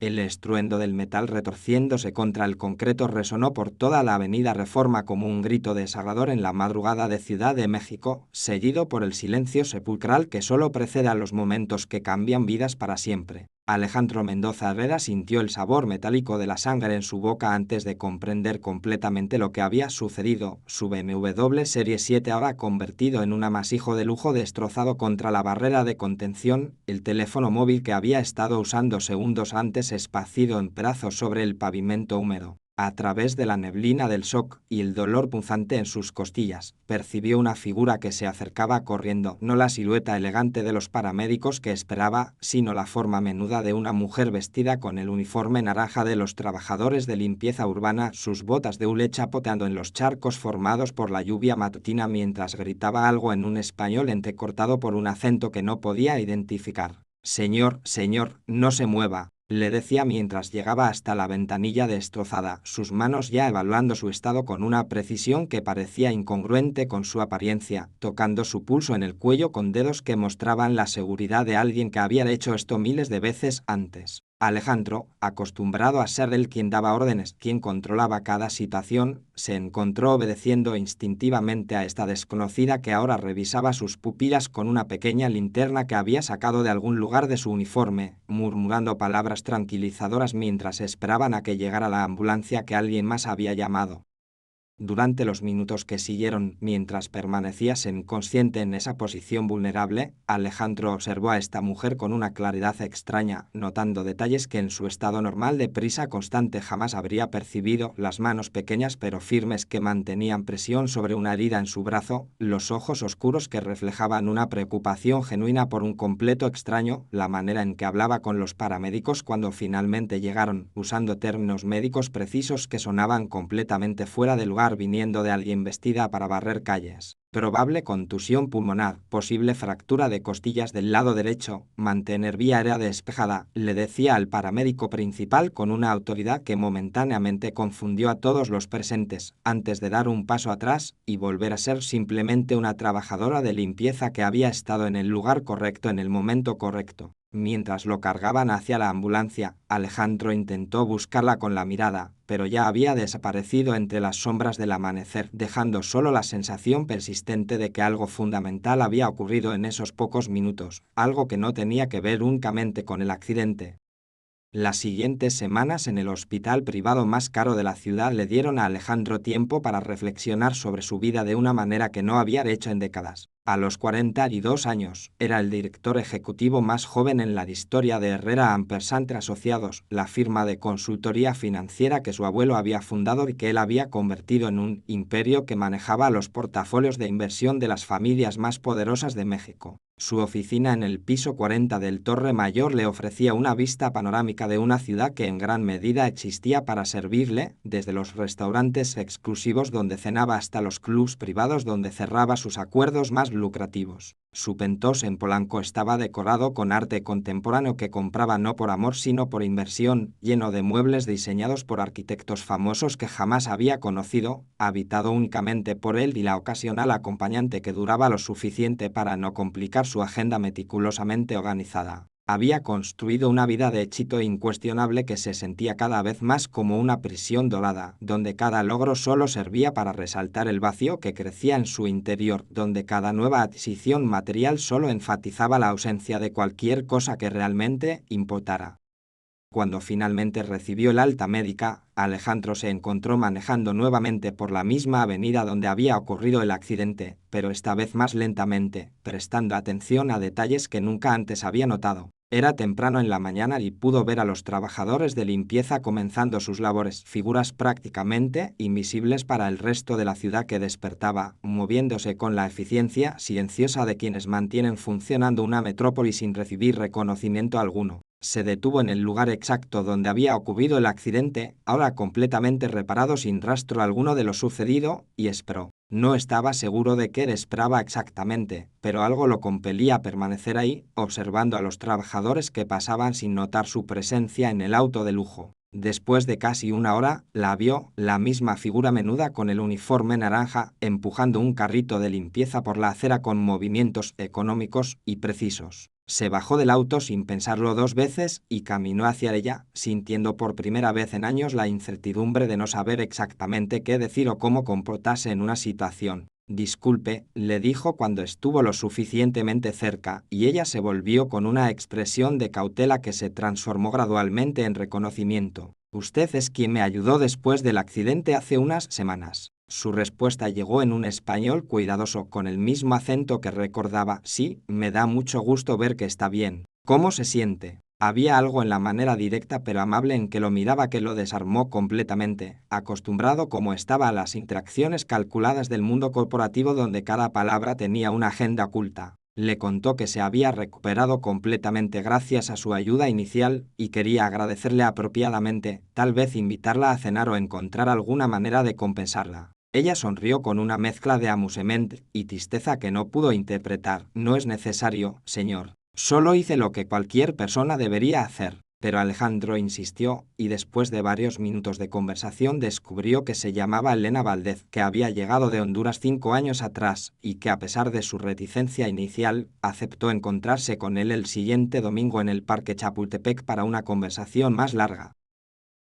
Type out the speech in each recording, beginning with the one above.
El estruendo del metal retorciéndose contra el concreto resonó por toda la avenida Reforma como un grito desagador en la madrugada de Ciudad de México, seguido por el silencio sepulcral que solo precede a los momentos que cambian vidas para siempre. Alejandro Mendoza Herrera sintió el sabor metálico de la sangre en su boca antes de comprender completamente lo que había sucedido. Su BMW Serie 7 ahora convertido en un amasijo de lujo destrozado contra la barrera de contención, el teléfono móvil que había estado usando segundos antes esparcido en pedazos sobre el pavimento húmedo. A través de la neblina del shock y el dolor punzante en sus costillas, percibió una figura que se acercaba corriendo, no la silueta elegante de los paramédicos que esperaba, sino la forma menuda de una mujer vestida con el uniforme naranja de los trabajadores de limpieza urbana, sus botas de hule chapoteando en los charcos formados por la lluvia matutina mientras gritaba algo en un español entrecortado por un acento que no podía identificar. Señor, no se mueva, le decía mientras llegaba hasta la ventanilla destrozada, sus manos ya evaluando su estado con una precisión que parecía incongruente con su apariencia, tocando su pulso en el cuello con dedos que mostraban la seguridad de alguien que había hecho esto miles de veces antes. Alejandro, acostumbrado a ser él quien daba órdenes, quien controlaba cada situación, se encontró obedeciendo instintivamente a esta desconocida que ahora revisaba sus pupilas con una pequeña linterna que había sacado de algún lugar de su uniforme, murmurando palabras tranquilizadoras mientras esperaban a que llegara la ambulancia que alguien más había llamado. Durante los minutos que siguieron, mientras permanecía inconsciente en esa posición vulnerable, Alejandro observó a esta mujer con una claridad extraña, notando detalles que en su estado normal de prisa constante jamás habría percibido, las manos pequeñas pero firmes que mantenían presión sobre una herida en su brazo, los ojos oscuros que reflejaban una preocupación genuina por un completo extraño, la manera en que hablaba con los paramédicos cuando finalmente llegaron, usando términos médicos precisos que sonaban completamente fuera de lugar viniendo de alguien vestida para barrer calles. Probable contusión pulmonar, posible fractura de costillas del lado derecho, mantener vía aérea despejada, le decía al paramédico principal con una autoridad que momentáneamente confundió a todos los presentes, antes de dar un paso atrás y volver a ser simplemente una trabajadora de limpieza que había estado en el lugar correcto en el momento correcto. Mientras lo cargaban hacia la ambulancia, Alejandro intentó buscarla con la mirada, pero ya había desaparecido entre las sombras del amanecer, dejando solo la sensación persistente de que algo fundamental había ocurrido en esos pocos minutos, algo que no tenía que ver únicamente con el accidente. Las siguientes semanas en el hospital privado más caro de la ciudad le dieron a Alejandro tiempo para reflexionar sobre su vida de una manera que no había hecho en décadas. A los 42 años, era el director ejecutivo más joven en la historia de Herrera & Asociados, la firma de consultoría financiera que su abuelo había fundado y que él había convertido en un imperio que manejaba los portafolios de inversión de las familias más poderosas de México. Su oficina en el piso 40 del Torre Mayor le ofrecía una vista panorámica de una ciudad que en gran medida existía para servirle, desde los restaurantes exclusivos donde cenaba hasta los clubs privados donde cerraba sus acuerdos más lucrativos. Su penthouse en Polanco estaba decorado con arte contemporáneo que compraba no por amor sino por inversión, lleno de muebles diseñados por arquitectos famosos que jamás había conocido, habitado únicamente por él y la ocasional acompañante que duraba lo suficiente para no complicar su agenda meticulosamente organizada. Había construido una vida de éxito incuestionable que se sentía cada vez más como una prisión dorada, donde cada logro solo servía para resaltar el vacío que crecía en su interior, donde cada nueva adquisición material solo enfatizaba la ausencia de cualquier cosa que realmente importara. Cuando finalmente recibió el alta médica, Alejandro se encontró manejando nuevamente por la misma avenida donde había ocurrido el accidente, pero esta vez más lentamente, prestando atención a detalles que nunca antes había notado. Era temprano en la mañana y pudo ver a los trabajadores de limpieza comenzando sus labores, figuras prácticamente invisibles para el resto de la ciudad que despertaba, moviéndose con la eficiencia silenciosa de quienes mantienen funcionando una metrópoli sin recibir reconocimiento alguno. Se detuvo en el lugar exacto donde había ocurrido el accidente, ahora completamente reparado sin rastro alguno de lo sucedido, y esperó. No estaba seguro de qué esperaba exactamente, pero algo lo compelía a permanecer ahí, observando a los trabajadores que pasaban sin notar su presencia en el auto de lujo. Después de casi una hora, la vio, la misma figura menuda con el uniforme naranja, empujando un carrito de limpieza por la acera con movimientos económicos y precisos. Se bajó del auto sin pensarlo 2 veces y caminó hacia ella, sintiendo por primera vez en años la incertidumbre de no saber exactamente qué decir o cómo comportarse en una situación. Disculpe, le dijo cuando estuvo lo suficientemente cerca, y ella se volvió con una expresión de cautela que se transformó gradualmente en reconocimiento. Usted es quien me ayudó después del accidente hace unas semanas. Su respuesta llegó en un español cuidadoso, con el mismo acento que recordaba. Sí, me da mucho gusto ver que está bien. ¿Cómo se siente? Había algo en la manera directa pero amable en que lo miraba que lo desarmó completamente, acostumbrado como estaba a las interacciones calculadas del mundo corporativo donde cada palabra tenía una agenda oculta. Le contó que se había recuperado completamente gracias a su ayuda inicial y quería agradecerle apropiadamente, tal vez invitarla a cenar o encontrar alguna manera de compensarla. Ella sonrió con una mezcla de amusement y tristeza que no pudo interpretar. No es necesario, señor. Solo hice lo que cualquier persona debería hacer. Pero Alejandro insistió, y después de varios minutos de conversación descubrió que se llamaba Elena Valdez, que había llegado de Honduras 5 años atrás, y que a pesar de su reticencia inicial, aceptó encontrarse con él el siguiente domingo en el Parque Chapultepec para una conversación más larga.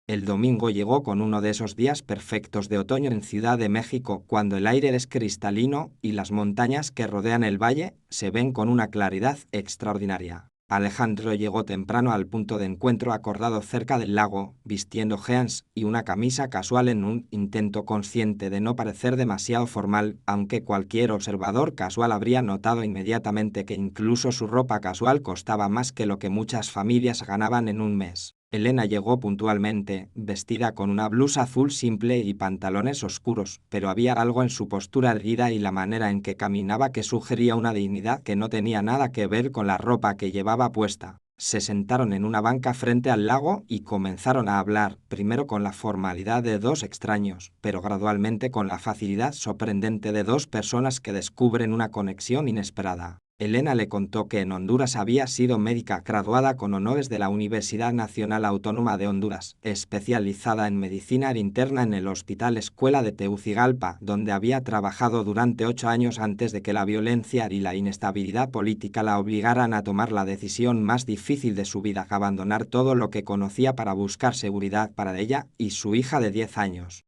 El domingo llegó con uno de esos días perfectos de otoño en Ciudad de México, cuando el aire es cristalino y las montañas que rodean el valle se ven con una claridad extraordinaria. Alejandro llegó temprano al punto de encuentro acordado cerca del lago, vistiendo jeans y una camisa casual en un intento consciente de no parecer demasiado formal, aunque cualquier observador casual habría notado inmediatamente que incluso su ropa casual costaba más que lo que muchas familias ganaban en un mes. Elena llegó puntualmente, vestida con una blusa azul simple y pantalones oscuros, pero había algo en su postura erguida y la manera en que caminaba que sugería una dignidad que no tenía nada que ver con la ropa que llevaba puesta. Se sentaron en una banca frente al lago y comenzaron a hablar, primero con la formalidad de dos extraños, pero gradualmente con la facilidad sorprendente de dos personas que descubren una conexión inesperada. Elena le contó que en Honduras había sido médica graduada con honores de la Universidad Nacional Autónoma de Honduras, especializada en medicina interna en el Hospital Escuela de Tegucigalpa, donde había trabajado durante 8 años antes de que la violencia y la inestabilidad política la obligaran a tomar la decisión más difícil de su vida: abandonar todo lo que conocía para buscar seguridad para ella y su hija de 10 años.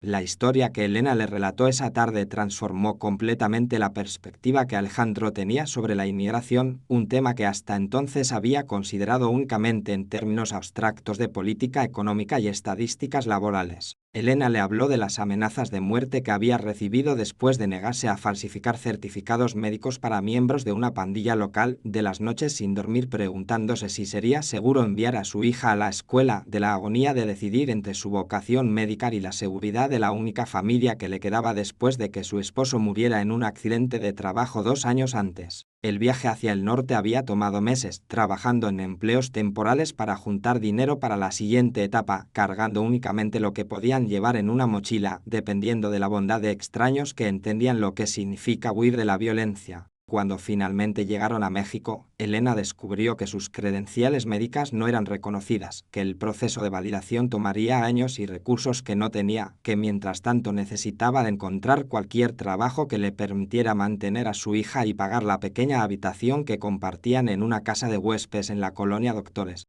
La historia que Elena le relató esa tarde transformó completamente la perspectiva que Alejandro tenía sobre la inmigración, un tema que hasta entonces había considerado únicamente en términos abstractos de política económica y estadísticas laborales. Elena le habló de las amenazas de muerte que había recibido después de negarse a falsificar certificados médicos para miembros de una pandilla local, de las noches sin dormir preguntándose si sería seguro enviar a su hija a la escuela, de la agonía de decidir entre su vocación médica y la seguridad de la única familia que le quedaba después de que su esposo muriera en un accidente de trabajo 2 años antes. El viaje hacia el norte había tomado meses, trabajando en empleos temporales para juntar dinero para la siguiente etapa, cargando únicamente lo que podían llevar en una mochila, dependiendo de la bondad de extraños que entendían lo que significa huir de la violencia. Cuando finalmente llegaron a México, Elena descubrió que sus credenciales médicas no eran reconocidas, que el proceso de validación tomaría años y recursos que no tenía, que mientras tanto necesitaba de encontrar cualquier trabajo que le permitiera mantener a su hija y pagar la pequeña habitación que compartían en una casa de huéspedes en la colonia Doctores.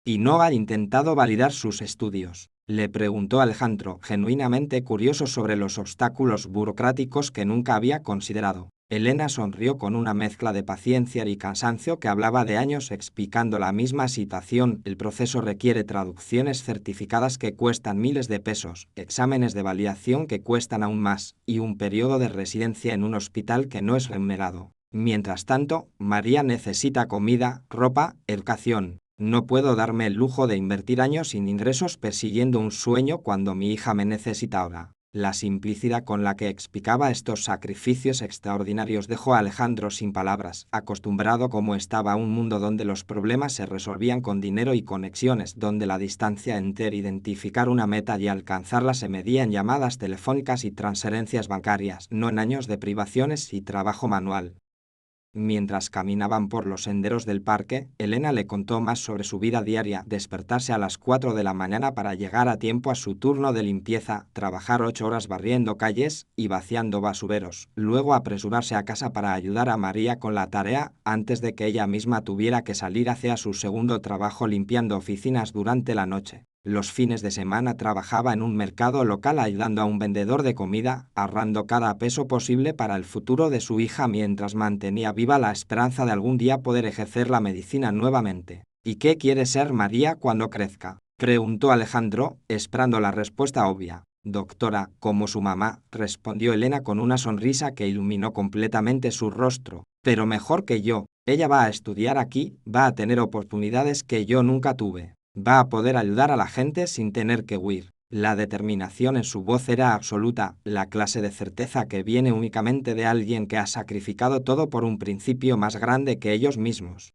¿Y no ha intentado validar sus estudios?, le preguntó Alejandro, genuinamente curioso sobre los obstáculos burocráticos que nunca había considerado. Elena sonrió con una mezcla de paciencia y cansancio que hablaba de años explicando la misma situación. El proceso requiere traducciones certificadas que cuestan miles de pesos, exámenes de validación que cuestan aún más, y un periodo de residencia en un hospital que no es remunerado. Mientras tanto, María necesita comida, ropa, educación. No puedo darme el lujo de invertir años sin ingresos persiguiendo un sueño cuando mi hija me necesita ahora. La simplicidad con la que explicaba estos sacrificios extraordinarios dejó a Alejandro sin palabras, acostumbrado como estaba a un mundo donde los problemas se resolvían con dinero y conexiones, donde la distancia entre identificar una meta y alcanzarla se medía en llamadas telefónicas y transferencias bancarias, no en años de privaciones y trabajo manual. Mientras caminaban por los senderos del parque, Elena le contó más sobre su vida diaria: despertarse a las 4 de la mañana para llegar a tiempo a su turno de limpieza, trabajar 8 horas barriendo calles y vaciando basureros, luego apresurarse a casa para ayudar a María con la tarea antes de que ella misma tuviera que salir hacia su segundo trabajo limpiando oficinas durante la noche. Los fines de semana trabajaba en un mercado local ayudando a un vendedor de comida, ahorrando cada peso posible para el futuro de su hija mientras mantenía viva la esperanza de algún día poder ejercer la medicina nuevamente. ¿Y qué quiere ser María cuando crezca?, preguntó Alejandro, esperando la respuesta obvia. Doctora, como su mamá, respondió Elena con una sonrisa que iluminó completamente su rostro. Pero mejor que yo. Ella va a estudiar aquí, va a tener oportunidades que yo nunca tuve. Va a poder ayudar a la gente sin tener que huir. La determinación en su voz era absoluta, la clase de certeza que viene únicamente de alguien que ha sacrificado todo por un principio más grande que ellos mismos.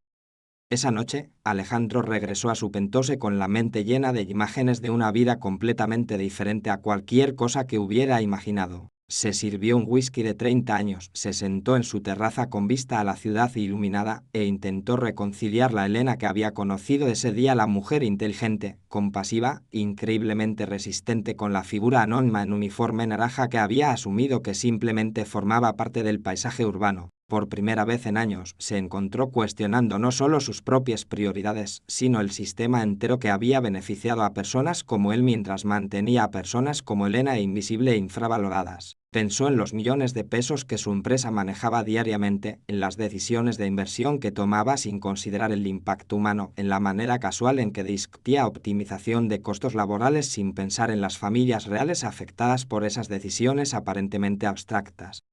Esa noche, Alejandro regresó a su pentose con la mente llena de imágenes de una vida completamente diferente a cualquier cosa que hubiera imaginado. Se sirvió un whisky de 30 años, se sentó en su terraza con vista a la ciudad iluminada e intentó reconciliar la Elena que había conocido ese día, la mujer inteligente, compasiva, increíblemente resistente, con la figura anónima en uniforme naranja que había asumido que simplemente formaba parte del paisaje urbano. Por primera vez en años, se encontró cuestionando no solo sus propias prioridades, sino el sistema entero que había beneficiado a personas como él mientras mantenía a personas como Elena invisible e infravaloradas. Pensó en los millones de pesos que su empresa manejaba diariamente, en las decisiones de inversión que tomaba sin considerar el impacto humano, en la manera casual en que discutía optimización de costos laborales sin pensar en las familias reales afectadas por esas decisiones aparentemente abstractas.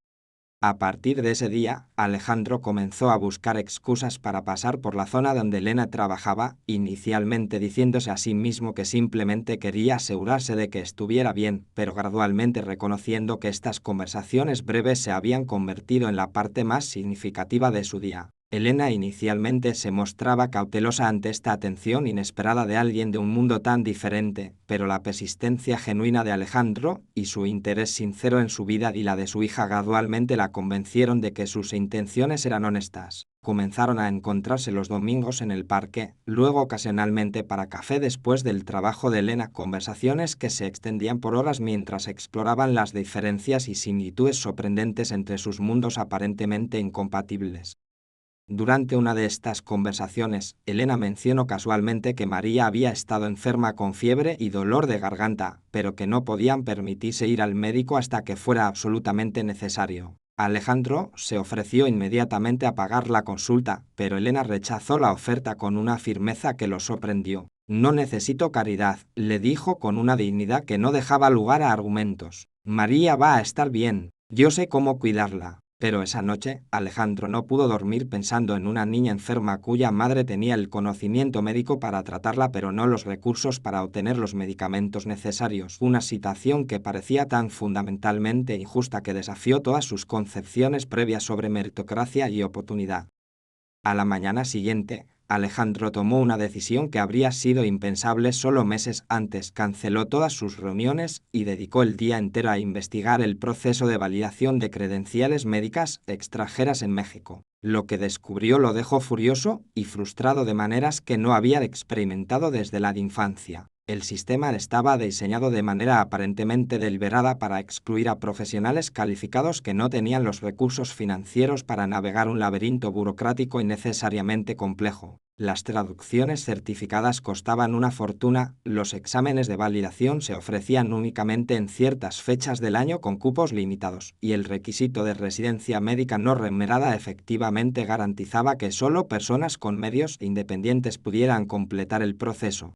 A partir de ese día, Alejandro comenzó a buscar excusas para pasar por la zona donde Elena trabajaba, inicialmente diciéndose a sí mismo que simplemente quería asegurarse de que estuviera bien, pero gradualmente reconociendo que estas conversaciones breves se habían convertido en la parte más significativa de su día. Elena inicialmente se mostraba cautelosa ante esta atención inesperada de alguien de un mundo tan diferente, pero la persistencia genuina de Alejandro y su interés sincero en su vida y la de su hija gradualmente la convencieron de que sus intenciones eran honestas. Comenzaron a encontrarse los domingos en el parque, luego ocasionalmente para café después del trabajo de Elena, conversaciones que se extendían por horas mientras exploraban las diferencias y similitudes sorprendentes entre sus mundos aparentemente incompatibles. Durante una de estas conversaciones, Elena mencionó casualmente que María había estado enferma con fiebre y dolor de garganta, pero que no podían permitirse ir al médico hasta que fuera absolutamente necesario. Alejandro se ofreció inmediatamente a pagar la consulta, pero Elena rechazó la oferta con una firmeza que lo sorprendió. No necesito caridad, le dijo con una dignidad que no dejaba lugar a argumentos. María va a estar bien, yo sé cómo cuidarla. Pero esa noche, Alejandro no pudo dormir pensando en una niña enferma cuya madre tenía el conocimiento médico para tratarla pero no los recursos para obtener los medicamentos necesarios, una situación que parecía tan fundamentalmente injusta que desafió todas sus concepciones previas sobre meritocracia y oportunidad. A la mañana siguiente, Alejandro tomó una decisión que habría sido impensable solo meses antes: canceló todas sus reuniones y dedicó el día entero a investigar el proceso de validación de credenciales médicas extranjeras en México. Lo que descubrió lo dejó furioso y frustrado de maneras que no había experimentado desde la infancia. El sistema estaba diseñado de manera aparentemente deliberada para excluir a profesionales calificados que no tenían los recursos financieros para navegar un laberinto burocrático innecesariamente complejo. Las traducciones certificadas costaban una fortuna, los exámenes de validación se ofrecían únicamente en ciertas fechas del año con cupos limitados, y el requisito de residencia médica no remunerada efectivamente garantizaba que solo personas con medios independientes pudieran completar el proceso.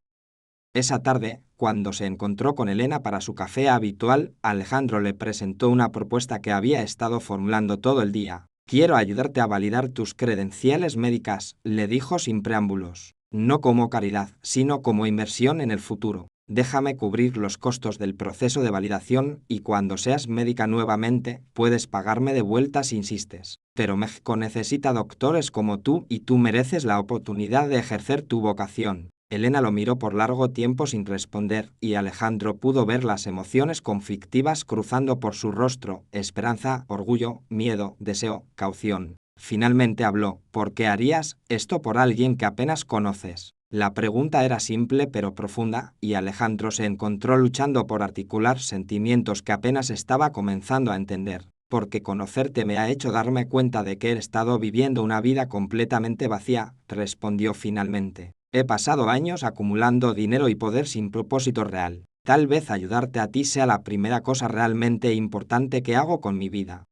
Esa tarde, cuando se encontró con Elena para su café habitual, Alejandro le presentó una propuesta que había estado formulando todo el día. Quiero ayudarte a validar tus credenciales médicas, le dijo sin preámbulos. No como caridad, sino como inversión en el futuro. Déjame cubrir los costos del proceso de validación y cuando seas médica nuevamente, puedes pagarme de vuelta si insistes. Pero México necesita doctores como tú y tú mereces la oportunidad de ejercer tu vocación. Elena lo miró por largo tiempo sin responder, y Alejandro pudo ver las emociones conflictivas cruzando por su rostro: esperanza, orgullo, miedo, deseo, caución. Finalmente habló: ¿por qué harías esto por alguien que apenas conoces? La pregunta era simple pero profunda, y Alejandro se encontró luchando por articular sentimientos que apenas estaba comenzando a entender. Porque conocerte me ha hecho darme cuenta de que he estado viviendo una vida completamente vacía, respondió finalmente. He pasado años acumulando dinero y poder sin propósito real. Tal vez ayudarte a ti sea la primera cosa realmente importante que hago con mi vida.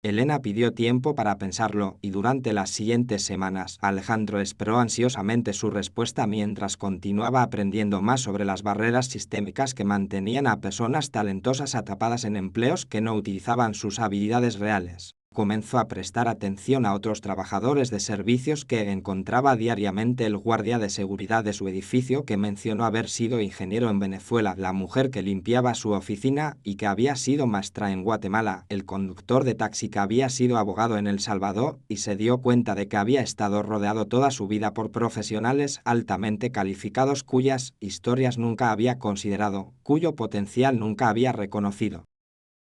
Elena pidió tiempo para pensarlo y durante las siguientes semanas Alejandro esperó ansiosamente su respuesta mientras continuaba aprendiendo más sobre las barreras sistémicas que mantenían a personas talentosas atrapadas en empleos que no utilizaban sus habilidades reales. Comenzó a prestar atención a otros trabajadores de servicios que encontraba diariamente: el guardia de seguridad de su edificio que mencionó haber sido ingeniero en Venezuela, la mujer que limpiaba su oficina y que había sido maestra en Guatemala, el conductor de taxi que había sido abogado en El Salvador y se dio cuenta de que había estado rodeado toda su vida por profesionales altamente calificados cuyas historias nunca había considerado, cuyo potencial nunca había reconocido.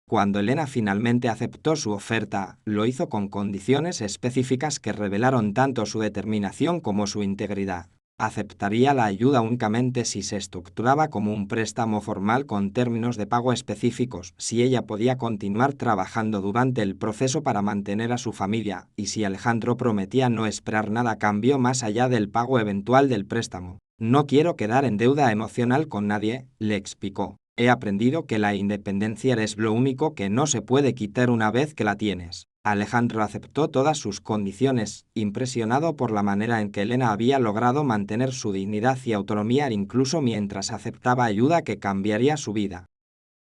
Cuando Elena finalmente aceptó su oferta, lo hizo con condiciones específicas que revelaron tanto su determinación como su integridad. Aceptaría la ayuda únicamente si se estructuraba como un préstamo formal con términos de pago específicos, si ella podía continuar trabajando durante el proceso para mantener a su familia, y si Alejandro prometía no esperar nada a cambio más allá del pago eventual del préstamo. No quiero quedar en deuda emocional con nadie, le explicó. He aprendido que la independencia es lo único que no se puede quitar una vez que la tienes. Alejandro aceptó todas sus condiciones, impresionado por la manera en que Elena había logrado mantener su dignidad y autonomía incluso mientras aceptaba ayuda que cambiaría su vida.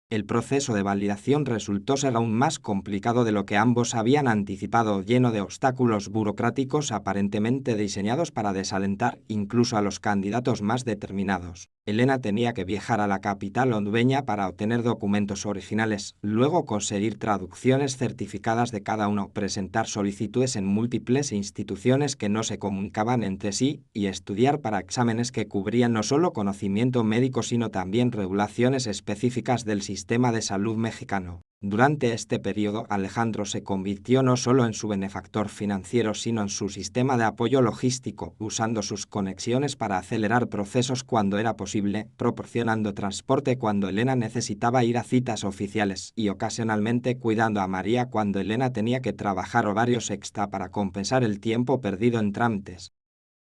El proceso de validación resultó ser aún más complicado de lo que ambos habían anticipado, lleno de obstáculos burocráticos aparentemente diseñados para desalentar incluso a los candidatos más determinados. Elena tenía que viajar a la capital hondureña para obtener documentos originales, luego conseguir traducciones certificadas de cada uno, presentar solicitudes en múltiples instituciones que no se comunicaban entre sí y estudiar para exámenes que cubrían no solo conocimiento médico sino también regulaciones específicas del sistema de salud mexicano. Durante este periodo, Alejandro se convirtió no solo en su benefactor financiero sino en su sistema de apoyo logístico, usando sus conexiones para acelerar procesos cuando era posible, proporcionando transporte cuando Elena necesitaba ir a citas oficiales y ocasionalmente cuidando a María cuando Elena tenía que trabajar horarios extra para compensar el tiempo perdido en trámites.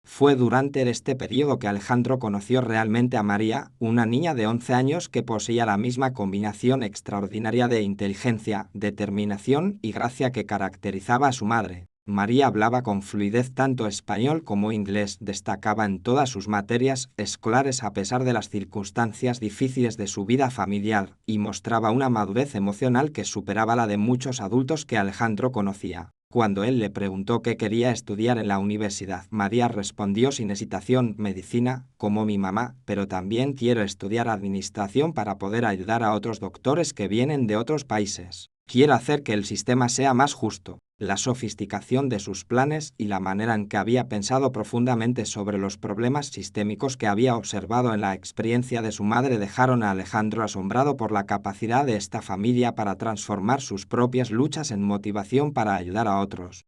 Fue durante este periodo que Alejandro conoció realmente a María, una niña de 11 años que poseía la misma combinación extraordinaria de inteligencia, determinación y gracia que caracterizaba a su madre. María hablaba con fluidez tanto español como inglés, destacaba en todas sus materias escolares a pesar de las circunstancias difíciles de su vida familiar, y mostraba una madurez emocional que superaba la de muchos adultos que Alejandro conocía. Cuando él le preguntó qué quería estudiar en la universidad, María respondió sin hesitación: medicina, como mi mamá, pero también quiero estudiar administración para poder ayudar a otros doctores que vienen de otros países. Quiero hacer que el sistema sea más justo. La sofisticación de sus planes y la manera en que había pensado profundamente sobre los problemas sistémicos que había observado en la experiencia de su madre dejaron a Alejandro asombrado por la capacidad de esta familia para transformar sus propias luchas en motivación para ayudar a otros.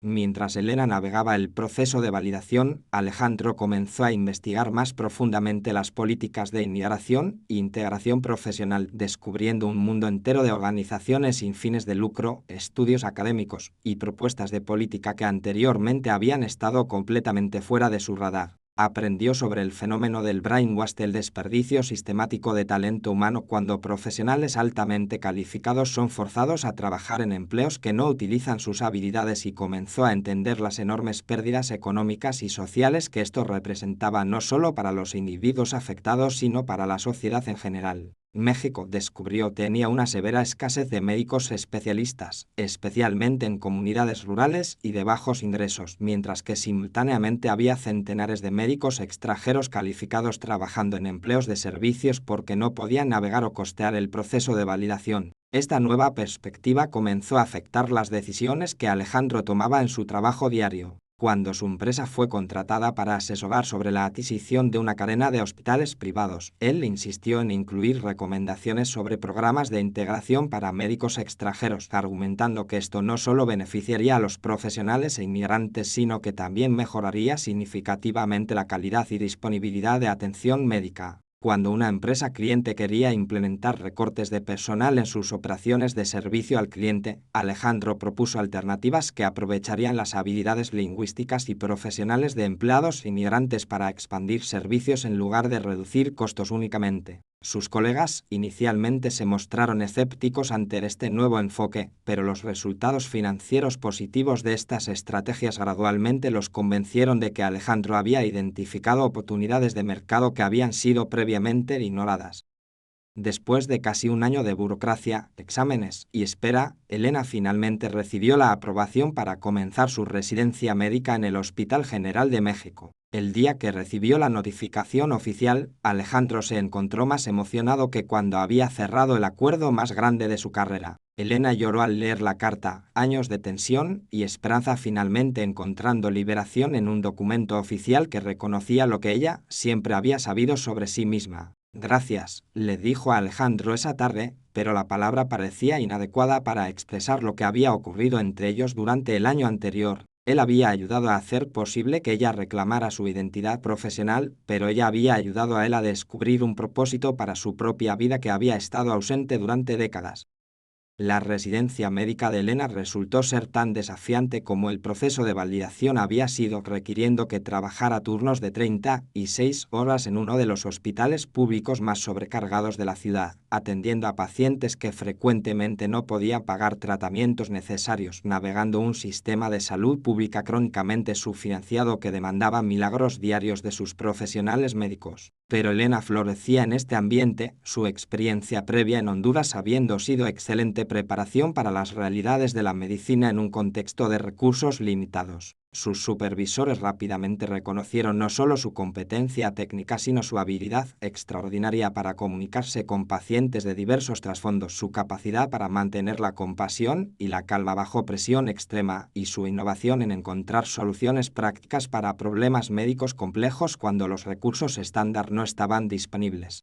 Mientras Elena navegaba el proceso de validación, Alejandro comenzó a investigar más profundamente las políticas de inmigración e integración profesional, descubriendo un mundo entero de organizaciones sin fines de lucro, estudios académicos y propuestas de política que anteriormente habían estado completamente fuera de su radar. Aprendió sobre el fenómeno del brainwash, el desperdicio sistemático de talento humano cuando profesionales altamente calificados son forzados a trabajar en empleos que no utilizan sus habilidades, y comenzó a entender las enormes pérdidas económicas y sociales que esto representaba no solo para los individuos afectados sino para la sociedad en general. México, descubrió, tenía una severa escasez de médicos especialistas, especialmente en comunidades rurales y de bajos ingresos, mientras que simultáneamente había centenares de médicos extranjeros calificados trabajando en empleos de servicios porque no podían navegar o costear el proceso de validación. Esta nueva perspectiva comenzó a afectar las decisiones que Alejandro tomaba en su trabajo diario. cuando su empresa fue contratada para asesorar sobre la adquisición de una cadena de hospitales privados. Él insistió en incluir recomendaciones sobre programas de integración para médicos extranjeros, argumentando que esto no solo beneficiaría a los profesionales e inmigrantes, sino que también mejoraría significativamente la calidad y disponibilidad de atención médica. Cuando una empresa cliente quería implementar recortes de personal en sus operaciones de servicio al cliente, Alejandro propuso alternativas que aprovecharían las habilidades lingüísticas y profesionales de empleados inmigrantes para expandir servicios en lugar de reducir costos únicamente. Sus colegas inicialmente se mostraron escépticos ante este nuevo enfoque, pero los resultados financieros positivos de estas estrategias gradualmente los convencieron de que Alejandro había identificado oportunidades de mercado que habían sido previamente ignoradas. Después de casi un año de burocracia, exámenes y espera, Elena finalmente recibió la aprobación para comenzar su residencia médica en el Hospital General de México. El día que recibió la notificación oficial, Alejandro se encontró más emocionado que cuando había cerrado el acuerdo más grande de su carrera. Elena lloró al leer la carta, años de tensión y esperanza finalmente encontrando liberación en un documento oficial que reconocía lo que ella siempre había sabido sobre sí misma. Gracias, le dijo a Alejandro esa tarde, pero la palabra parecía inadecuada para expresar lo que había ocurrido entre ellos durante el año anterior. Él había ayudado a hacer posible que ella reclamara su identidad profesional, pero ella había ayudado a él a descubrir un propósito para su propia vida que había estado ausente durante décadas. La residencia médica de Elena resultó ser tan desafiante como el proceso de validación había sido, requiriendo que trabajara turnos de 36 horas en uno de los hospitales públicos más sobrecargados de la ciudad, atendiendo a pacientes que frecuentemente no podían pagar tratamientos necesarios, navegando un sistema de salud pública crónicamente subfinanciado que demandaba milagros diarios de sus profesionales médicos. Pero Elena florecía en este ambiente, su experiencia previa en Honduras habiendo sido excelente preparación para las realidades de la medicina en un contexto de recursos limitados. Sus supervisores rápidamente reconocieron no solo su competencia técnica sino su habilidad extraordinaria para comunicarse con pacientes de diversos trasfondos, su capacidad para mantener la compasión y la calma bajo presión extrema y su innovación en encontrar soluciones prácticas para problemas médicos complejos cuando los recursos estándar no estaban disponibles.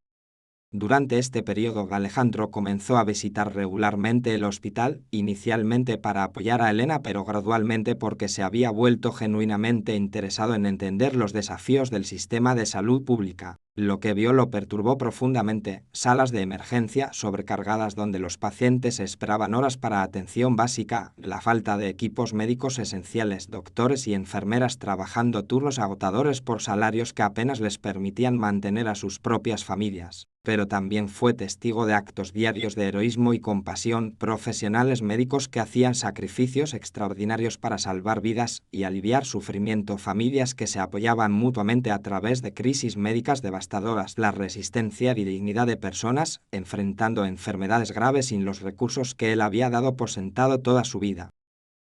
Durante este periodo Alejandro comenzó a visitar regularmente el hospital, inicialmente para apoyar a Elena pero gradualmente porque se había vuelto genuinamente interesado en entender los desafíos del sistema de salud pública. Lo que vio lo perturbó profundamente, salas de emergencia sobrecargadas donde los pacientes esperaban horas para atención básica, la falta de equipos médicos esenciales, doctores y enfermeras trabajando turnos agotadores por salarios que apenas les permitían mantener a sus propias familias. Pero también fue testigo de actos diarios de heroísmo y compasión, profesionales médicos que hacían sacrificios extraordinarios para salvar vidas y aliviar sufrimiento, familias que se apoyaban mutuamente a través de crisis médicas devastadoras, la resistencia y dignidad de personas enfrentando enfermedades graves sin los recursos que él había dado por sentado toda su vida.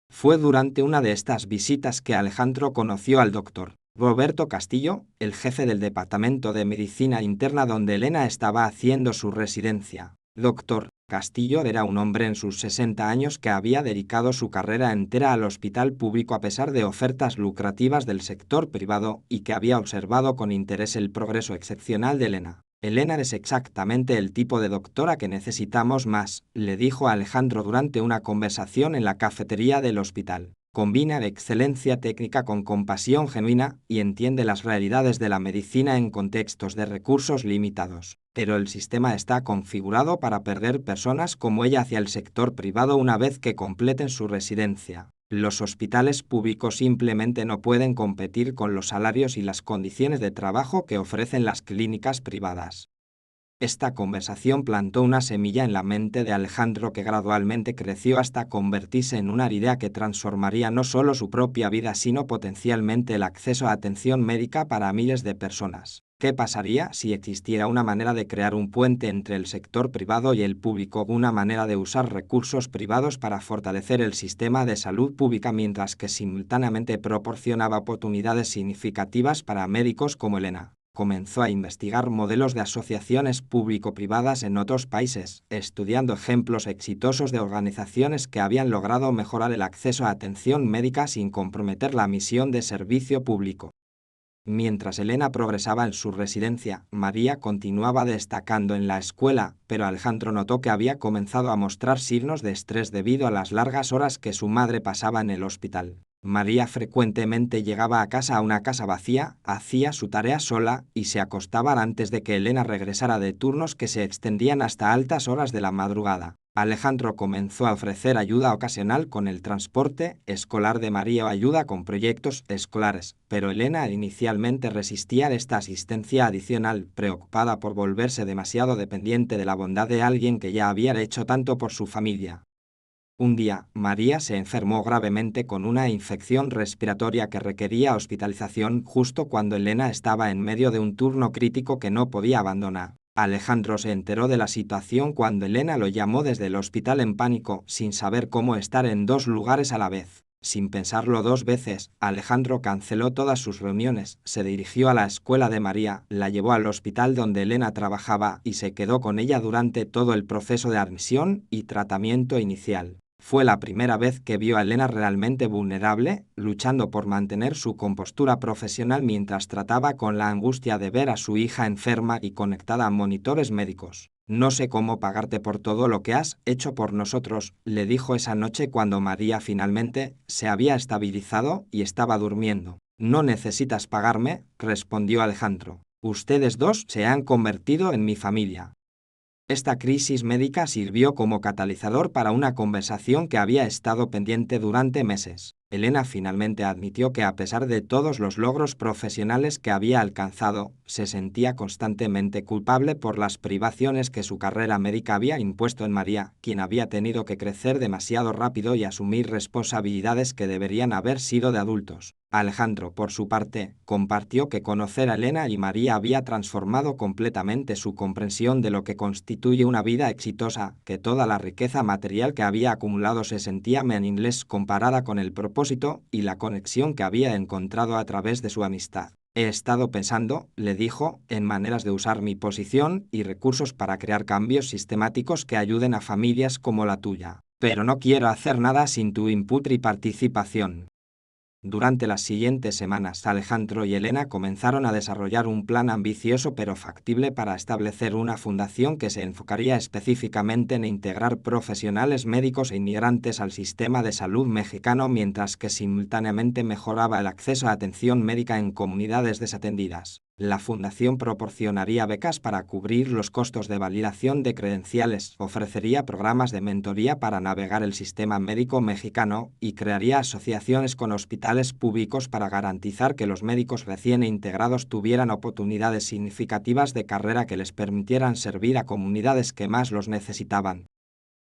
Fue durante una de estas visitas que Alejandro conoció al doctor Roberto Castillo, el jefe del Departamento de Medicina Interna donde Elena estaba haciendo su residencia. Dr. Castillo era un hombre en sus 60 años que había dedicado su carrera entera al hospital público a pesar de ofertas lucrativas del sector privado y que había observado con interés el progreso excepcional de Elena. Elena es exactamente el tipo de doctora que necesitamos más, le dijo a Alejandro durante una conversación en la cafetería del hospital. Combina excelencia técnica con compasión genuina y entiende las realidades de la medicina en contextos de recursos limitados. Pero el sistema está configurado para perder personas como ella hacia el sector privado una vez que completen su residencia. Los hospitales públicos simplemente no pueden competir con los salarios y las condiciones de trabajo que ofrecen las clínicas privadas. Esta conversación plantó una semilla en la mente de Alejandro que gradualmente creció hasta convertirse en una idea que transformaría no solo su propia vida sino potencialmente el acceso a atención médica para miles de personas. ¿Qué pasaría si existiera una manera de crear un puente entre el sector privado y el público, una manera de usar recursos privados para fortalecer el sistema de salud pública mientras que simultáneamente proporcionaba oportunidades significativas para médicos como Elena? Comenzó a investigar modelos de asociaciones público-privadas en otros países, estudiando ejemplos exitosos de organizaciones que habían logrado mejorar el acceso a atención médica sin comprometer la misión de servicio público. Mientras Elena progresaba en su residencia, María continuaba destacando en la escuela, pero Alejandro notó que había comenzado a mostrar signos de estrés debido a las largas horas que su madre pasaba en el hospital. María frecuentemente llegaba a casa a una casa vacía, hacía su tarea sola y se acostaba antes de que Elena regresara de turnos que se extendían hasta altas horas de la madrugada. Alejandro comenzó a ofrecer ayuda ocasional con el transporte escolar de María o ayuda con proyectos escolares, pero Elena inicialmente resistía esta asistencia adicional, preocupada por volverse demasiado dependiente de la bondad de alguien que ya había hecho tanto por su familia. Un día, María se enfermó gravemente con una infección respiratoria que requería hospitalización justo cuando Elena estaba en medio de un turno crítico que no podía abandonar. Alejandro se enteró de la situación cuando Elena lo llamó desde el hospital en pánico, sin saber cómo estar en dos lugares a la vez. Sin pensarlo dos veces, Alejandro canceló todas sus reuniones, se dirigió a la escuela de María, la llevó al hospital donde Elena trabajaba y se quedó con ella durante todo el proceso de admisión y tratamiento inicial. Fue la primera vez que vio a Elena realmente vulnerable, luchando por mantener su compostura profesional mientras trataba con la angustia de ver a su hija enferma y conectada a monitores médicos. No sé cómo pagarte por todo lo que has hecho por nosotros, le dijo esa noche cuando María finalmente se había estabilizado y estaba durmiendo. No necesitas pagarme, respondió Alejandro. Ustedes dos se han convertido en mi familia. Esta crisis médica sirvió como catalizador para una conversación que había estado pendiente durante meses. Elena finalmente admitió que a pesar de todos los logros profesionales que había alcanzado, se sentía constantemente culpable por las privaciones que su carrera médica había impuesto en María, quien había tenido que crecer demasiado rápido y asumir responsabilidades que deberían haber sido de adultos. Alejandro, por su parte, compartió que conocer a Elena y María había transformado completamente su comprensión de lo que constituye una vida exitosa, que toda la riqueza material que había acumulado se sentía meaningless comparada con el propósito y la conexión que había encontrado a través de su amistad. He estado pensando, le dijo, en maneras de usar mi posición y recursos para crear cambios sistemáticos que ayuden a familias como la tuya. Pero no quiero hacer nada sin tu input y participación. Durante las siguientes semanas, Alejandro y Elena comenzaron a desarrollar un plan ambicioso pero factible para establecer una fundación que se enfocaría específicamente en integrar profesionales médicos e inmigrantes al sistema de salud mexicano mientras que simultáneamente mejoraba el acceso a atención médica en comunidades desatendidas. La fundación proporcionaría becas para cubrir los costos de validación de credenciales, ofrecería programas de mentoría para navegar el sistema médico mexicano y crearía asociaciones con hospitales públicos para garantizar que los médicos recién integrados tuvieran oportunidades significativas de carrera que les permitieran servir a comunidades que más los necesitaban.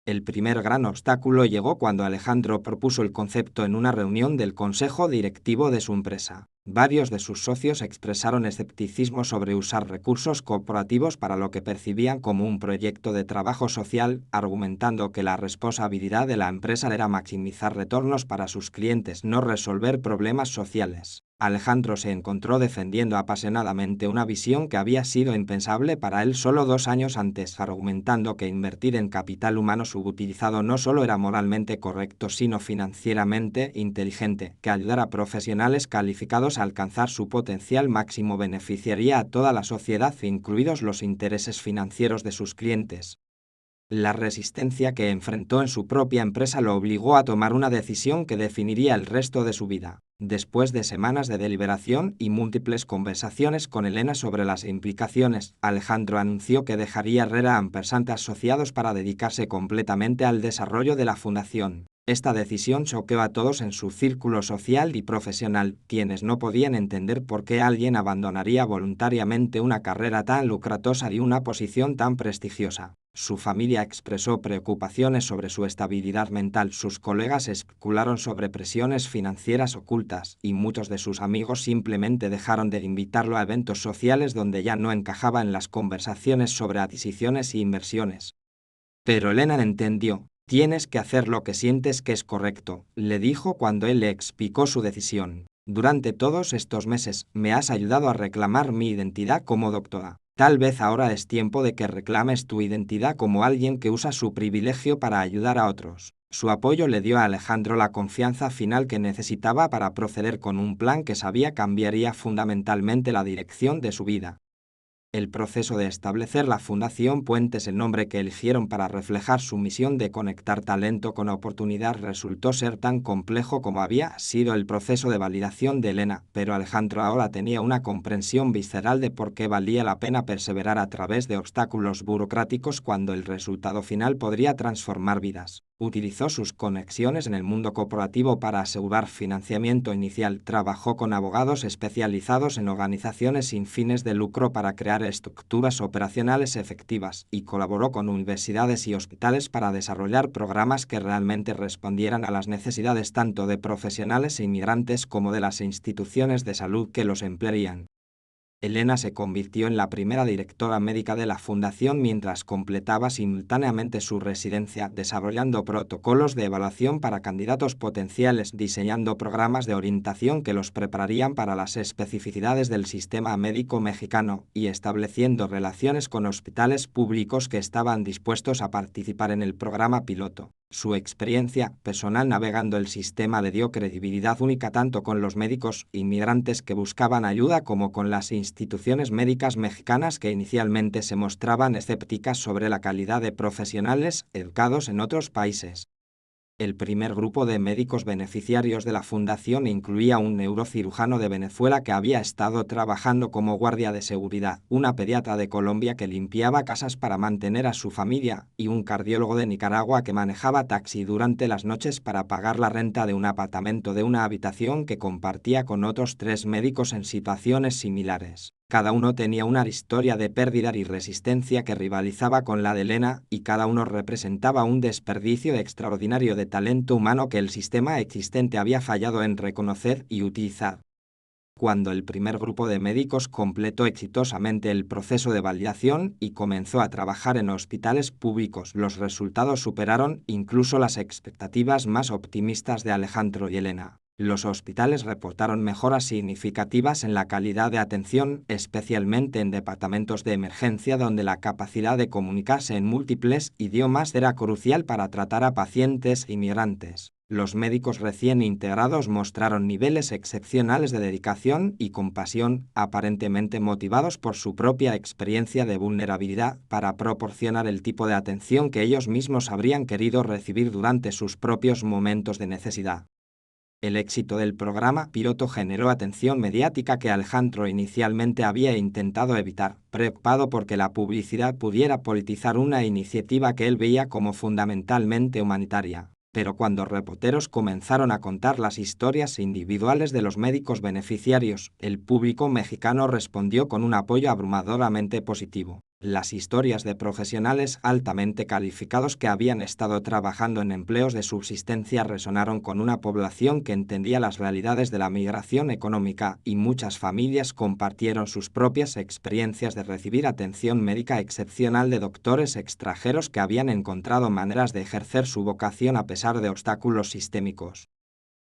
El primer gran obstáculo llegó cuando Alejandro propuso el concepto en una reunión del consejo directivo de su empresa. Varios de sus socios expresaron escepticismo sobre usar recursos corporativos para lo que percibían como un proyecto de trabajo social, argumentando que la responsabilidad de la empresa era maximizar retornos para sus clientes, no resolver problemas sociales. Alejandro se encontró defendiendo apasionadamente una visión que había sido impensable para él solo 2 años antes, argumentando que invertir en capital humano subutilizado no solo era moralmente correcto sino financieramente inteligente, que ayudar a profesionales calificados a alcanzar su potencial máximo beneficiaría a toda la sociedad, incluidos los intereses financieros de sus clientes. La resistencia que enfrentó en su propia empresa lo obligó a tomar una decisión que definiría el resto de su vida. Después de semanas de deliberación y múltiples conversaciones con Elena sobre las implicaciones, Alejandro anunció que dejaría Herrera & Asociados para dedicarse completamente al desarrollo de la fundación. Esta decisión choqueó a todos en su círculo social y profesional, quienes no podían entender por qué alguien abandonaría voluntariamente una carrera tan lucratosa y una posición tan prestigiosa. Su familia expresó preocupaciones sobre su estabilidad mental, sus colegas especularon sobre presiones financieras ocultas, y muchos de sus amigos simplemente dejaron de invitarlo a eventos sociales donde ya no encajaba en las conversaciones sobre adquisiciones y inversiones. Pero Elena entendió. Tienes que hacer lo que sientes que es correcto, le dijo cuando él le explicó su decisión. Durante todos estos meses me has ayudado a reclamar mi identidad como doctora. Tal vez ahora es tiempo de que reclames tu identidad como alguien que usa su privilegio para ayudar a otros. Su apoyo le dio a Alejandro la confianza final que necesitaba para proceder con un plan que sabía cambiaría fundamentalmente la dirección de su vida. El proceso de establecer la Fundación Puentes, el nombre que eligieron para reflejar su misión de conectar talento con oportunidad, resultó ser tan complejo como había sido el proceso de validación de Elena, pero Alejandro ahora tenía una comprensión visceral de por qué valía la pena perseverar a través de obstáculos burocráticos cuando el resultado final podría transformar vidas. Utilizó sus conexiones en el mundo corporativo para asegurar financiamiento inicial, trabajó con abogados especializados en organizaciones sin fines de lucro para crear estructuras operacionales efectivas y colaboró con universidades y hospitales para desarrollar programas que realmente respondieran a las necesidades tanto de profesionales e inmigrantes como de las instituciones de salud que los emplearían. Elena se convirtió en la primera directora médica de la Fundación mientras completaba simultáneamente su residencia, desarrollando protocolos de evaluación para candidatos potenciales, diseñando programas de orientación que los prepararían para las especificidades del sistema médico mexicano y estableciendo relaciones con hospitales públicos que estaban dispuestos a participar en el programa piloto. Su experiencia personal navegando el sistema le dio credibilidad única tanto con los médicos inmigrantes que buscaban ayuda como con las instituciones médicas mexicanas que inicialmente se mostraban escépticas sobre la calidad de profesionales educados en otros países. El primer grupo de médicos beneficiarios de la fundación incluía un neurocirujano de Venezuela que había estado trabajando como guardia de seguridad, una pediatra de Colombia que limpiaba casas para mantener a su familia y un cardiólogo de Nicaragua que manejaba taxi durante las noches para pagar la renta de un apartamento de una habitación que compartía con otros 3 médicos en situaciones similares. Cada uno tenía una historia de pérdida y resistencia que rivalizaba con la de Elena, y cada uno representaba un desperdicio extraordinario de talento humano que el sistema existente había fallado en reconocer y utilizar. Cuando el primer grupo de médicos completó exitosamente el proceso de validación y comenzó a trabajar en hospitales públicos, los resultados superaron incluso las expectativas más optimistas de Alejandro y Elena. Los hospitales reportaron mejoras significativas en la calidad de atención, especialmente en departamentos de emergencia donde la capacidad de comunicarse en múltiples idiomas era crucial para tratar a pacientes inmigrantes. Los médicos recién integrados mostraron niveles excepcionales de dedicación y compasión, aparentemente motivados por su propia experiencia de vulnerabilidad, para proporcionar el tipo de atención que ellos mismos habrían querido recibir durante sus propios momentos de necesidad. El éxito del programa piloto generó atención mediática que Alejandro inicialmente había intentado evitar, preocupado porque la publicidad pudiera politizar una iniciativa que él veía como fundamentalmente humanitaria. Pero cuando reporteros comenzaron a contar las historias individuales de los médicos beneficiarios, el público mexicano respondió con un apoyo abrumadoramente positivo. Las historias de profesionales altamente calificados que habían estado trabajando en empleos de subsistencia resonaron con una población que entendía las realidades de la migración económica, y muchas familias compartieron sus propias experiencias de recibir atención médica excepcional de doctores extranjeros que habían encontrado maneras de ejercer su vocación a pesar de obstáculos sistémicos.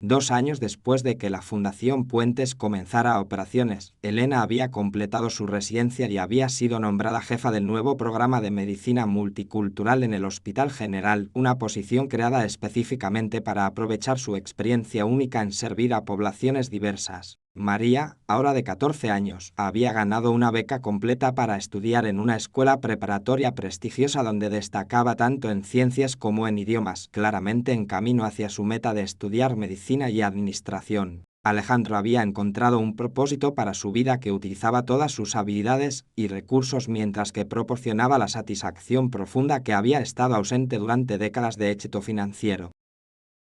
2 años después de que la Fundación Puentes comenzara operaciones, Elena había completado su residencia y había sido nombrada jefa del nuevo programa de medicina multicultural en el Hospital General, una posición creada específicamente para aprovechar su experiencia única en servir a poblaciones diversas. María, ahora de 14 años, había ganado una beca completa para estudiar en una escuela preparatoria prestigiosa donde destacaba tanto en ciencias como en idiomas, claramente en camino hacia su meta de estudiar medicina y administración. Alejandro había encontrado un propósito para su vida que utilizaba todas sus habilidades y recursos mientras que proporcionaba la satisfacción profunda que había estado ausente durante décadas de éxito financiero.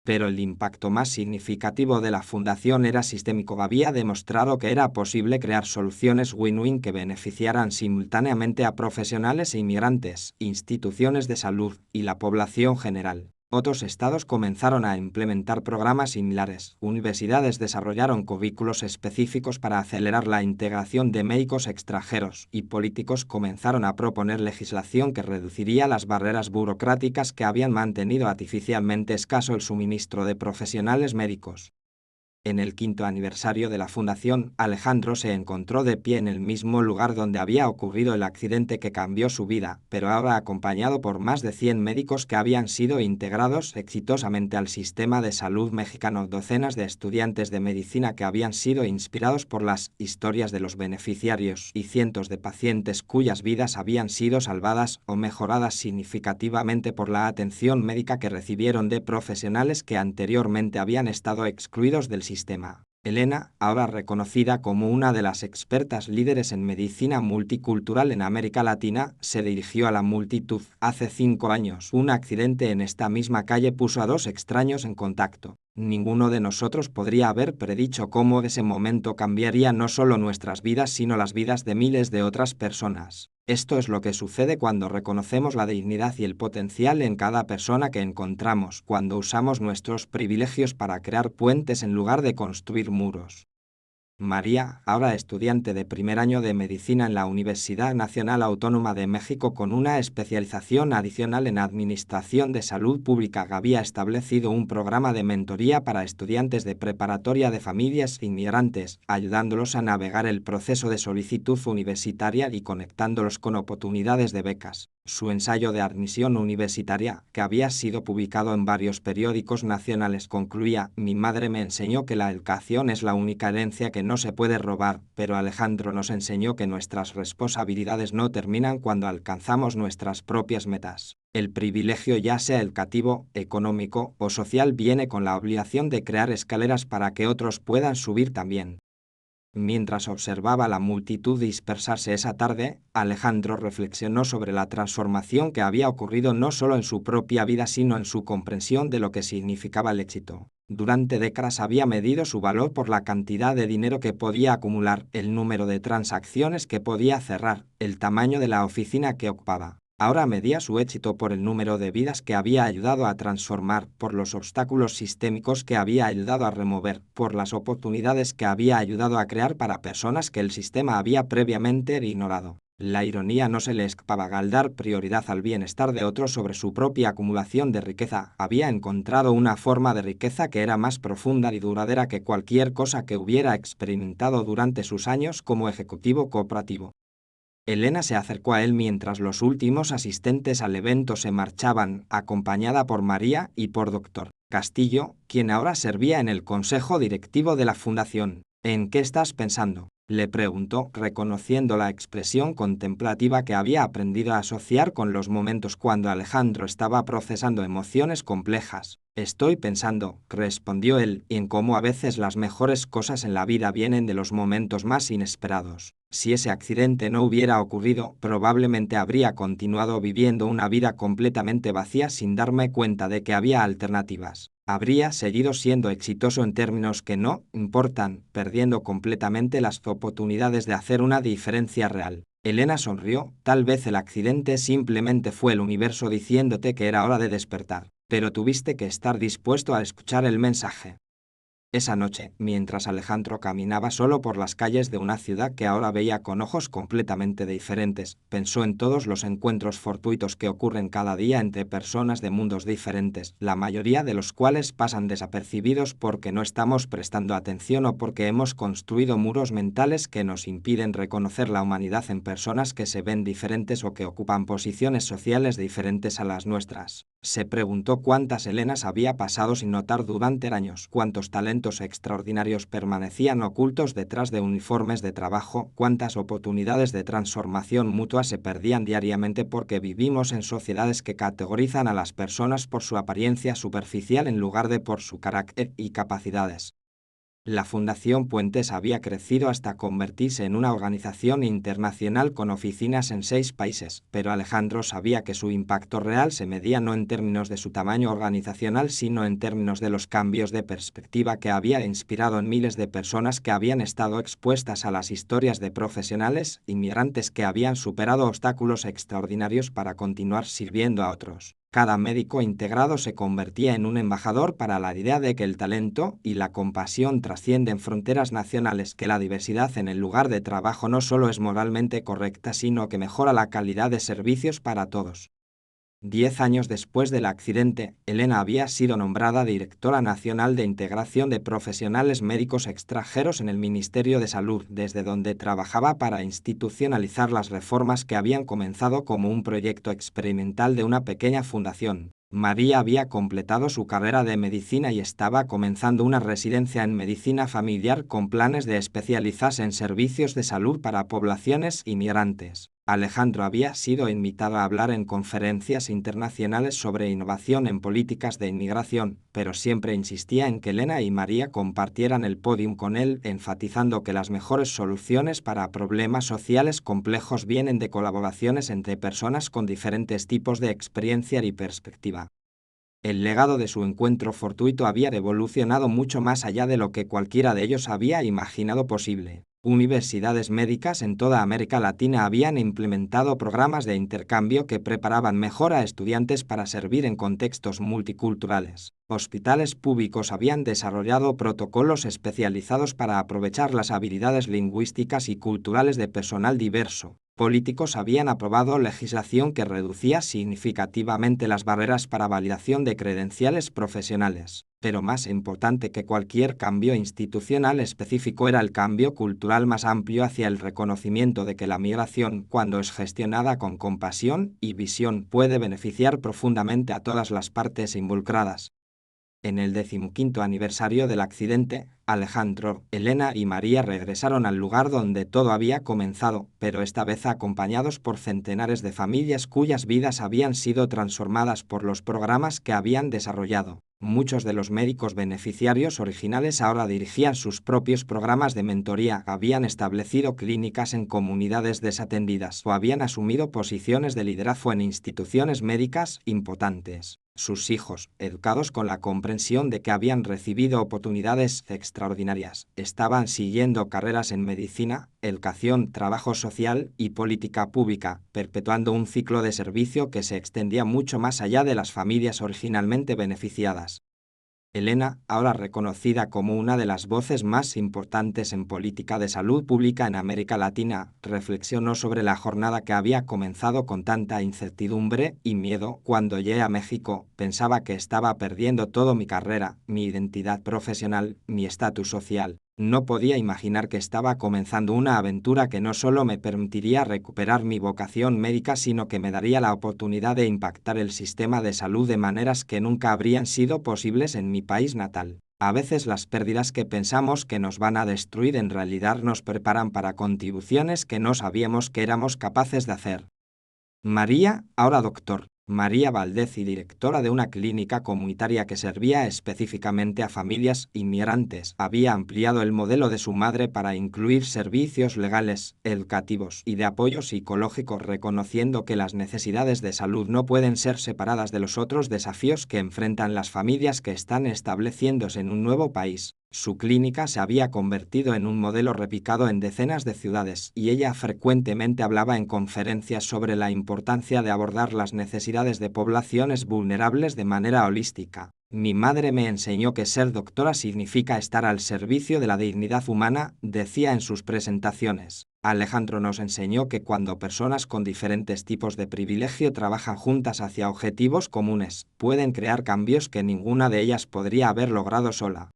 Pero el impacto más significativo de la fundación era sistémico. Había demostrado que era posible crear soluciones win-win que beneficiaran simultáneamente a profesionales e inmigrantes, instituciones de salud y la población general. Otros estados comenzaron a implementar programas similares. Universidades desarrollaron currículos específicos para acelerar la integración de médicos extranjeros, y políticos comenzaron a proponer legislación que reduciría las barreras burocráticas que habían mantenido artificialmente escaso el suministro de profesionales médicos. En el 5º aniversario de la fundación, Alejandro se encontró de pie en el mismo lugar donde había ocurrido el accidente que cambió su vida, pero ahora acompañado por más de 100 médicos que habían sido integrados exitosamente al sistema de salud mexicano, docenas de estudiantes de medicina que habían sido inspirados por las historias de los beneficiarios y cientos de pacientes cuyas vidas habían sido salvadas o mejoradas significativamente por la atención médica que recibieron de profesionales que anteriormente habían estado excluidos del sistema. Elena, ahora reconocida como una de las expertas líderes en medicina multicultural en América Latina, se dirigió a la multitud. Hace 5 años, un accidente en esta misma calle puso a 2 extraños en contacto. Ninguno de nosotros podría haber predicho cómo ese momento cambiaría no solo nuestras vidas, sino las vidas de miles de otras personas. Esto es lo que sucede cuando reconocemos la dignidad y el potencial en cada persona que encontramos, cuando usamos nuestros privilegios para crear puentes en lugar de construir muros. María, ahora estudiante de primer año de medicina en la Universidad Nacional Autónoma de México con una especialización adicional en Administración de Salud Pública, había establecido un programa de mentoría para estudiantes de preparatoria de familias inmigrantes, ayudándolos a navegar el proceso de solicitud universitaria y conectándolos con oportunidades de becas. Su ensayo de admisión universitaria, que había sido publicado en varios periódicos nacionales, concluía: «Mi madre me enseñó que la educación es la única herencia que no se puede robar, pero Alejandro nos enseñó que nuestras responsabilidades no terminan cuando alcanzamos nuestras propias metas. El privilegio, ya sea educativo, económico o social, viene con la obligación de crear escaleras para que otros puedan subir también». Mientras observaba la multitud dispersarse esa tarde, Alejandro reflexionó sobre la transformación que había ocurrido no solo en su propia vida, sino en su comprensión de lo que significaba el éxito. Durante décadas había medido su valor por la cantidad de dinero que podía acumular, el número de transacciones que podía cerrar, el tamaño de la oficina que ocupaba. Ahora medía su éxito por el número de vidas que había ayudado a transformar, por los obstáculos sistémicos que había ayudado a remover, por las oportunidades que había ayudado a crear para personas que el sistema había previamente ignorado. La ironía no se le escapaba. Al dar prioridad al bienestar de otros sobre su propia acumulación de riqueza, había encontrado una forma de riqueza que era más profunda y duradera que cualquier cosa que hubiera experimentado durante sus años como ejecutivo cooperativo. Elena se acercó a él mientras los últimos asistentes al evento se marchaban, acompañada por María y por Dr. Castillo, quien ahora servía en el consejo directivo de la fundación. «¿En qué estás pensando?», le preguntó, reconociendo la expresión contemplativa que había aprendido a asociar con los momentos cuando Alejandro estaba procesando emociones complejas. «Estoy pensando», respondió él, «en cómo a veces las mejores cosas en la vida vienen de los momentos más inesperados. Si ese accidente no hubiera ocurrido, probablemente habría continuado viviendo una vida completamente vacía sin darme cuenta de que había alternativas. Habría seguido siendo exitoso en términos que no importan, perdiendo completamente las oportunidades de hacer una diferencia real». Elena sonrió. «Tal vez el accidente simplemente fue el universo diciéndote que era hora de despertar, pero tuviste que estar dispuesto a escuchar el mensaje». Esa noche, mientras Alejandro caminaba solo por las calles de una ciudad que ahora veía con ojos completamente diferentes, pensó en todos los encuentros fortuitos que ocurren cada día entre personas de mundos diferentes, la mayoría de los cuales pasan desapercibidos porque no estamos prestando atención o porque hemos construido muros mentales que nos impiden reconocer la humanidad en personas que se ven diferentes o que ocupan posiciones sociales diferentes a las nuestras. Se preguntó cuántas Elenas había pasado sin notar durante años, cuántos talentos extraordinarios permanecían ocultos detrás de uniformes de trabajo, cuántas oportunidades de transformación mutua se perdían diariamente porque vivimos en sociedades que categorizan a las personas por su apariencia superficial en lugar de por su carácter y capacidades. La Fundación Puentes había crecido hasta convertirse en una organización internacional con oficinas en 6 países, pero Alejandro sabía que su impacto real se medía no en términos de su tamaño organizacional, sino en términos de los cambios de perspectiva que había inspirado en miles de personas que habían estado expuestas a las historias de profesionales inmigrantes que habían superado obstáculos extraordinarios para continuar sirviendo a otros. Cada médico integrado se convertía en un embajador para la idea de que el talento y la compasión trascienden fronteras nacionales, que la diversidad en el lugar de trabajo no solo es moralmente correcta, sino que mejora la calidad de servicios para todos. 10 años después del accidente, Elena había sido nombrada Directora Nacional de Integración de Profesionales Médicos Extranjeros en el Ministerio de Salud, desde donde trabajaba para institucionalizar las reformas que habían comenzado como un proyecto experimental de una pequeña fundación. María había completado su carrera de medicina y estaba comenzando una residencia en medicina familiar con planes de especializarse en servicios de salud para poblaciones inmigrantes. Alejandro había sido invitado a hablar en conferencias internacionales sobre innovación en políticas de inmigración, pero siempre insistía en que Elena y María compartieran el podium con él, enfatizando que las mejores soluciones para problemas sociales complejos vienen de colaboraciones entre personas con diferentes tipos de experiencia y perspectiva. El legado de su encuentro fortuito había evolucionado mucho más allá de lo que cualquiera de ellos había imaginado posible. Universidades médicas en toda América Latina habían implementado programas de intercambio que preparaban mejor a estudiantes para servir en contextos multiculturales. Hospitales públicos habían desarrollado protocolos especializados para aprovechar las habilidades lingüísticas y culturales de personal diverso. Políticos habían aprobado legislación que reducía significativamente las barreras para validación de credenciales profesionales. Pero más importante que cualquier cambio institucional específico era el cambio cultural más amplio hacia el reconocimiento de que la migración, cuando es gestionada con compasión y visión, puede beneficiar profundamente a todas las partes involucradas. En el 15º aniversario del accidente, Alejandro, Elena y María regresaron al lugar donde todo había comenzado, pero esta vez acompañados por centenares de familias cuyas vidas habían sido transformadas por los programas que habían desarrollado. Muchos de los médicos beneficiarios originales ahora dirigían sus propios programas de mentoría, habían establecido clínicas en comunidades desatendidas o habían asumido posiciones de liderazgo en instituciones médicas importantes. Sus hijos, educados con la comprensión de que habían recibido oportunidades extraordinarias, estaban siguiendo carreras en medicina, educación, trabajo social y política pública, perpetuando un ciclo de servicio que se extendía mucho más allá de las familias originalmente beneficiadas. Elena, ahora reconocida como una de las voces más importantes en política de salud pública en América Latina, reflexionó sobre la jornada que había comenzado con tanta incertidumbre y miedo. Cuando llegué a México, pensaba que estaba perdiendo todo: mi carrera, mi identidad profesional, mi estatus social. No podía imaginar que estaba comenzando una aventura que no solo me permitiría recuperar mi vocación médica, sino que me daría la oportunidad de impactar el sistema de salud de maneras que nunca habrían sido posibles en mi país natal. A veces las pérdidas que pensamos que nos van a destruir en realidad nos preparan para contribuciones que no sabíamos que éramos capaces de hacer. María, ahora doctor. María Valdez y directora de una clínica comunitaria que servía específicamente a familias inmigrantes, había ampliado el modelo de su madre para incluir servicios legales, educativos y de apoyo psicológico, reconociendo que las necesidades de salud no pueden ser separadas de los otros desafíos que enfrentan las familias que están estableciéndose en un nuevo país. Su clínica se había convertido en un modelo replicado en decenas de ciudades, y ella frecuentemente hablaba en conferencias sobre la importancia de abordar las necesidades de poblaciones vulnerables de manera holística. Mi madre me enseñó que ser doctora significa estar al servicio de la dignidad humana, decía en sus presentaciones. Alejandro nos enseñó que cuando personas con diferentes tipos de privilegio trabajan juntas hacia objetivos comunes, pueden crear cambios que ninguna de ellas podría haber logrado sola.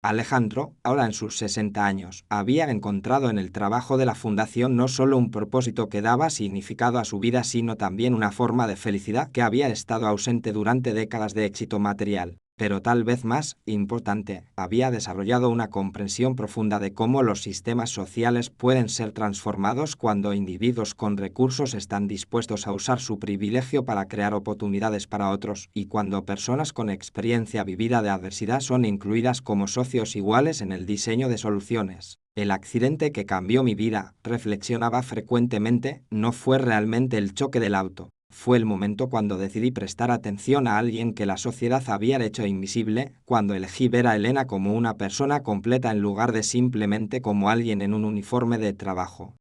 Alejandro, ahora en sus 60 años, había encontrado en el trabajo de la fundación no solo un propósito que daba significado a su vida, sino también una forma de felicidad que había estado ausente durante décadas de éxito material. Pero tal vez más importante, había desarrollado una comprensión profunda de cómo los sistemas sociales pueden ser transformados cuando individuos con recursos están dispuestos a usar su privilegio para crear oportunidades para otros, y cuando personas con experiencia vivida de adversidad son incluidas como socios iguales en el diseño de soluciones. El accidente que cambió mi vida, reflexionaba frecuentemente, no fue realmente el choque del auto. Fue el momento cuando decidí prestar atención a alguien que la sociedad había hecho invisible, cuando elegí ver a Elena como una persona completa en lugar de simplemente como alguien en un uniforme de trabajo.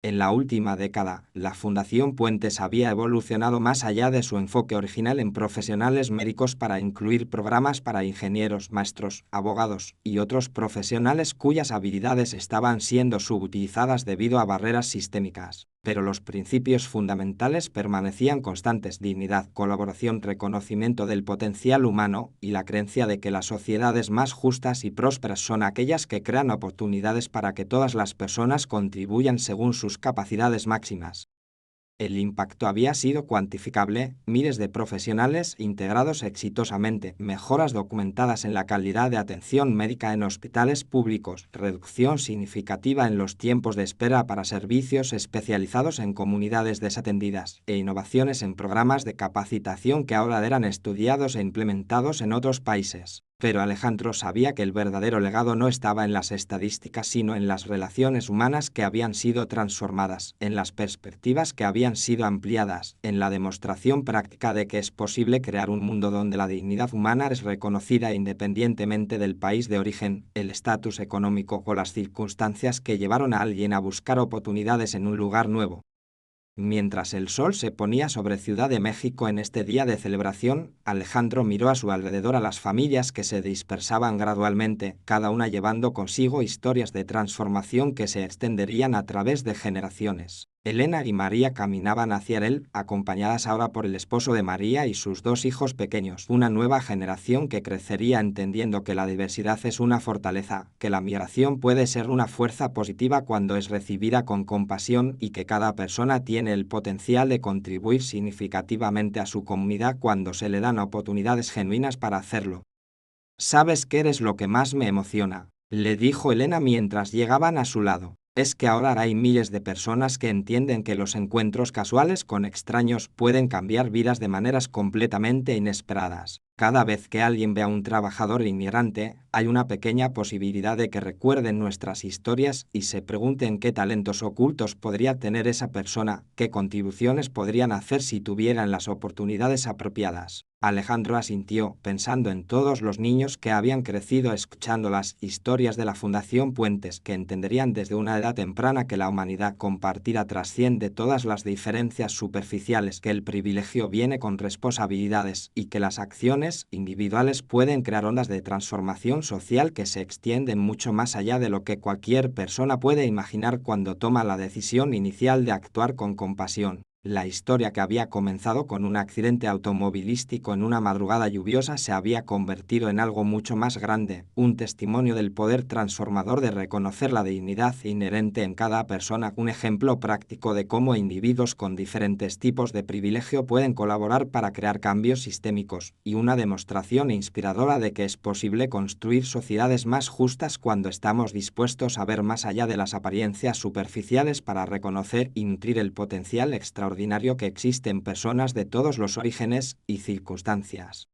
En la última década, la Fundación Puentes había evolucionado más allá de su enfoque original en profesionales médicos para incluir programas para ingenieros, maestros, abogados y otros profesionales cuyas habilidades estaban siendo subutilizadas debido a barreras sistémicas. Pero los principios fundamentales permanecían constantes: dignidad, colaboración, reconocimiento del potencial humano y la creencia de que las sociedades más justas y prósperas son aquellas que crean oportunidades para que todas las personas contribuyan según sus capacidades máximas. El impacto había sido cuantificable: miles de profesionales integrados exitosamente, mejoras documentadas en la calidad de atención médica en hospitales públicos, reducción significativa en los tiempos de espera para servicios especializados en comunidades desatendidas, e innovaciones en programas de capacitación que ahora eran estudiados e implementados en otros países. Pero Alejandro sabía que el verdadero legado no estaba en las estadísticas, sino en las relaciones humanas que habían sido transformadas, en las perspectivas que habían sido ampliadas, en la demostración práctica de que es posible crear un mundo donde la dignidad humana es reconocida independientemente del país de origen, el estatus económico o las circunstancias que llevaron a alguien a buscar oportunidades en un lugar nuevo. Mientras el sol se ponía sobre Ciudad de México en este día de celebración, Alejandro miró a su alrededor a las familias que se dispersaban gradualmente, cada una llevando consigo historias de transformación que se extenderían a través de generaciones. Elena y María caminaban hacia él, acompañadas ahora por el esposo de María y sus dos hijos pequeños, una nueva generación que crecería entendiendo que la diversidad es una fortaleza, que la migración puede ser una fuerza positiva cuando es recibida con compasión y que cada persona tiene el potencial de contribuir significativamente a su comunidad cuando se le dan oportunidades genuinas para hacerlo. «¿Sabes qué eres lo que más me emociona?», le dijo Elena mientras llegaban a su lado. «Es que ahora hay miles de personas que entienden que los encuentros casuales con extraños pueden cambiar vidas de maneras completamente inesperadas. Cada vez que alguien ve a un trabajador inmigrante, hay una pequeña posibilidad de que recuerden nuestras historias y se pregunten qué talentos ocultos podría tener esa persona, qué contribuciones podrían hacer si tuvieran las oportunidades apropiadas». Alejandro asintió, pensando en todos los niños que habían crecido escuchando las historias de la Fundación Puentes, que entenderían desde una edad temprana que la humanidad compartida trasciende todas las diferencias superficiales, que el privilegio viene con responsabilidades y que las acciones individuales pueden crear ondas de transformación social que se extienden mucho más allá de lo que cualquier persona puede imaginar cuando toma la decisión inicial de actuar con compasión. La historia, que había comenzado con un accidente automovilístico en una madrugada lluviosa, se había convertido en algo mucho más grande, un testimonio del poder transformador de reconocer la dignidad inherente en cada persona, un ejemplo práctico de cómo individuos con diferentes tipos de privilegio pueden colaborar para crear cambios sistémicos, y una demostración inspiradora de que es posible construir sociedades más justas cuando estamos dispuestos a ver más allá de las apariencias superficiales para reconocer y nutrir el potencial extraordinario que existe en personas de todos los orígenes y circunstancias.